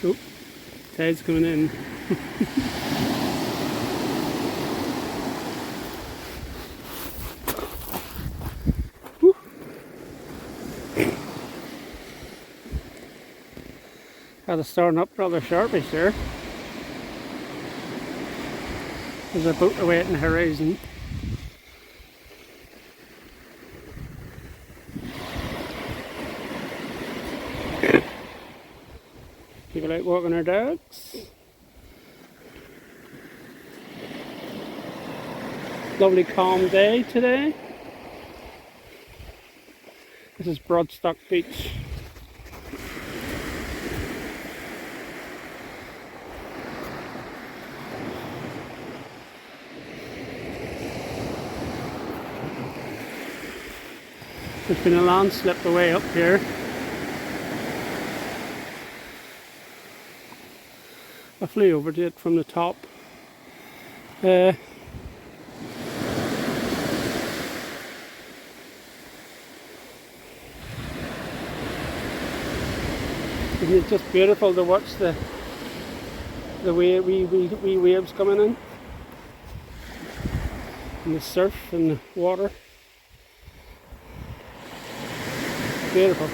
Oh, tide's coming in. Whew. Had it starting up rather sharpish there. There's a boat away in the horizon. People out walking their dogs. Lovely calm day today. This is Bradstock Beach. There's been a landslip away up here. I flew over to it from the top. It's just beautiful to watch the wee waves coming in, and the surf and the water. Beautiful.